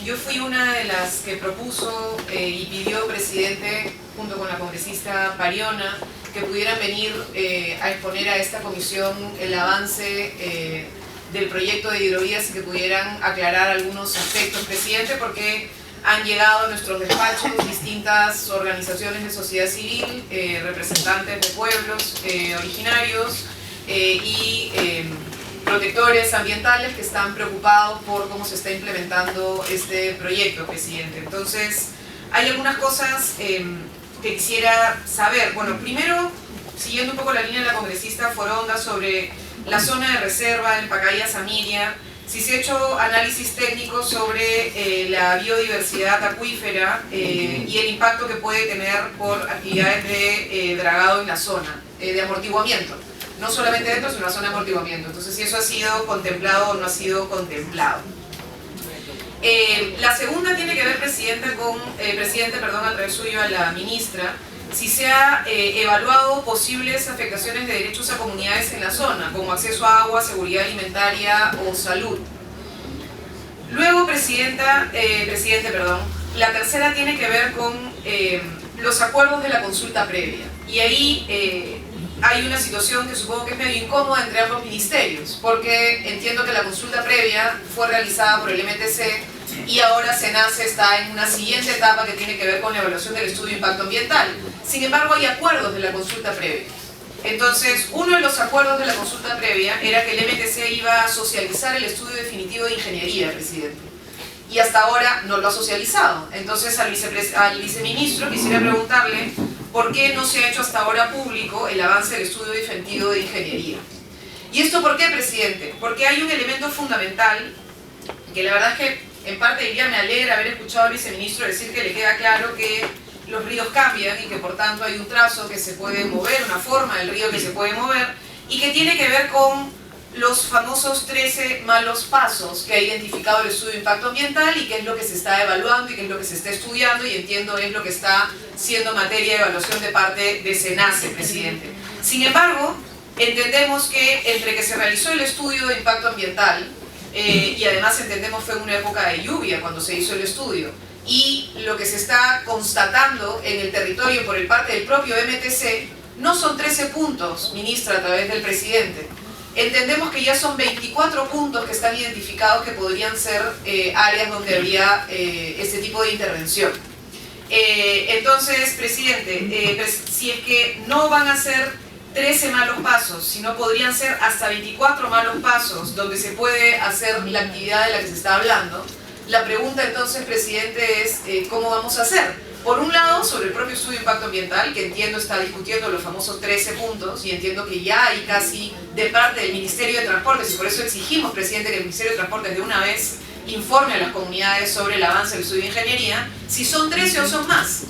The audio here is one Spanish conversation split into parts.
yo fui una de las que propuso y pidió, presidente, junto con la congresista Pariona, que pudieran venir a exponer a esta comisión el avance del proyecto de hidrovías y que pudieran aclarar algunos aspectos, presidente, porque han llegado a nuestros despachos distintas organizaciones de sociedad civil, representantes de pueblos originarios y protectores ambientales que están preocupados por cómo se está implementando este proyecto, presidente. Entonces, hay algunas cosas que quisiera saber. Bueno, primero, siguiendo un poco la línea de la congresista Foronda sobre la zona de reserva en Pacaya-Samiria, si se ha hecho análisis técnico sobre la biodiversidad acuífera y el impacto que puede tener por actividades de dragado en la zona, de amortiguamiento. No solamente dentro, sino una zona de amortiguamiento. Entonces, si eso ha sido contemplado o no ha sido contemplado. La segunda tiene que ver, presidente, a través suyo a la ministra, si se ha evaluado posibles afectaciones de derechos a comunidades en la zona, como acceso a agua, seguridad alimentaria o salud. Luego, presidente, la tercera tiene que ver con los acuerdos de la consulta previa. Y ahí hay una situación que supongo que es medio incómoda entre ambos ministerios, porque entiendo que la consulta previa fue realizada por el MTC y ahora SENACE está en una siguiente etapa que tiene que ver con la evaluación del estudio de impacto ambiental. Sin embargo, hay acuerdos de la consulta previa. Entonces, uno de los acuerdos de la consulta previa era que el MTC iba a socializar el estudio definitivo de ingeniería, presidente. Y hasta ahora no lo ha socializado. Entonces, al viceministro quisiera preguntarle por qué no se ha hecho hasta ahora público el avance del estudio definitivo de ingeniería. ¿Y esto por qué, presidente? Porque hay un elemento fundamental que la verdad es que en parte diría me alegra haber escuchado al viceministro decir que le queda claro que los ríos cambian y que por tanto hay un trazo que se puede mover, una forma del río que se puede mover y que tiene que ver con los famosos 13 malos pasos que ha identificado el estudio de impacto ambiental y que es lo que se está evaluando y que es lo que se está estudiando y entiendo es lo que está siendo materia de evaluación de parte de SENACE, presidente. Sin embargo, entendemos que entre que se realizó el estudio de impacto ambiental y además entendemos fue una época de lluvia cuando se hizo el estudio y lo que se está constatando en el territorio por el parte del propio MTC no son 13 puntos, ministra, a través del presidente. Entendemos que ya son 24 puntos que están identificados que podrían ser áreas donde habría este tipo de intervención. Entonces, presidente, si es que no van a ser 13 malos pasos, sino podrían ser hasta 24 malos pasos donde se puede hacer la actividad de la que se está hablando, la pregunta entonces, presidente, es ¿cómo vamos a hacer? Por un lado, sobre el propio estudio de impacto ambiental, que entiendo está discutiendo los famosos 13 puntos, y entiendo que ya hay casi de parte del Ministerio de Transportes, y por eso exigimos, presidente, que el Ministerio de Transportes de una vez informe a las comunidades sobre el avance del estudio de ingeniería, si son 13 o son más.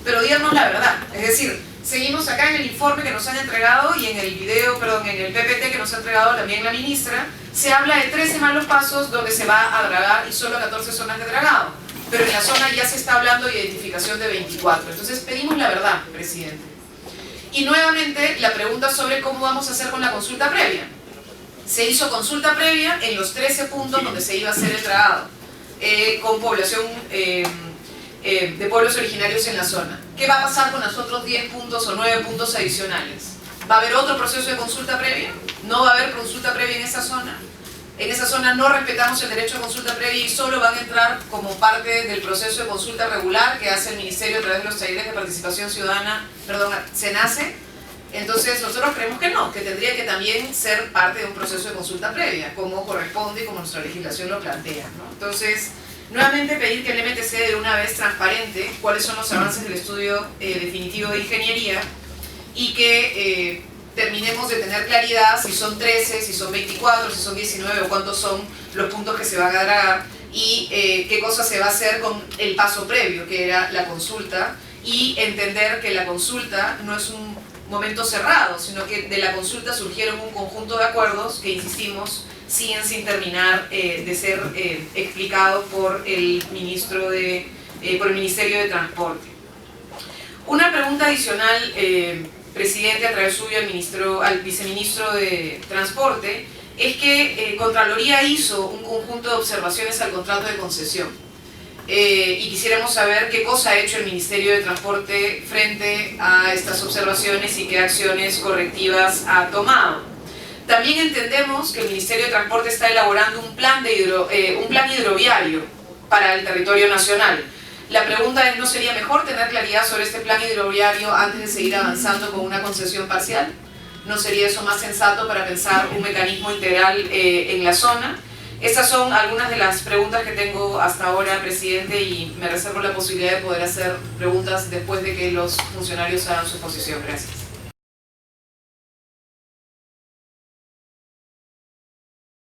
Pero díganos la verdad, es decir, seguimos acá en el informe que nos han entregado y en el video, perdón, en el PPT que nos ha entregado también la ministra, se habla de 13 malos pasos donde se va a dragar y solo 14 zonas de dragado. Pero en la zona ya se está hablando de identificación de 24. Entonces pedimos la verdad, presidente. Y nuevamente la pregunta sobre cómo vamos a hacer con la consulta previa. Se hizo consulta previa en los 13 puntos donde se iba a hacer el dragado, con población de pueblos originarios en la zona. ¿Qué va a pasar con los otros 10 puntos o 9 puntos adicionales? ¿Va a haber otro proceso de consulta previa? ¿No va a haber consulta previa en esa zona? En esa zona no respetamos el derecho a consulta previa y solo van a entrar como parte del proceso de consulta regular que hace el Ministerio a través de los talleres de participación ciudadana, perdón, SENACE. Entonces nosotros creemos que no, que tendría que también ser parte de un proceso de consulta previa, como corresponde y como nuestra legislación lo plantea, ¿no? Entonces, nuevamente pedir que el MTC de una vez transparente cuáles son los avances del estudio definitivo de ingeniería y que terminemos de tener claridad si son 13, si son 24, si son 19 o cuántos son los puntos que se van a dragar y qué cosa se va a hacer con el paso previo, que era la consulta, y entender que la consulta no es un momento cerrado, sino que de la consulta surgieron un conjunto de acuerdos que, insistimos, siguen sin terminar de ser explicados por el Ministerio de Transporte. Una pregunta adicional, presidente, a través suyo al viceministro de Transporte, es que Contraloría hizo un conjunto de observaciones al contrato de concesión. y quisiéramos saber qué cosa ha hecho el Ministerio de Transporte frente a estas observaciones y qué acciones correctivas ha tomado. También entendemos que el Ministerio de Transporte está elaborando un plan hidroviario para el territorio nacional. La pregunta es, ¿no sería mejor tener claridad sobre este plan hidroviario antes de seguir avanzando con una concesión parcial? ¿No sería eso más sensato para pensar un mecanismo integral en la zona? Estas son algunas de las preguntas que tengo hasta ahora, presidente, y me reservo la posibilidad de poder hacer preguntas después de que los funcionarios hagan su exposición. Gracias.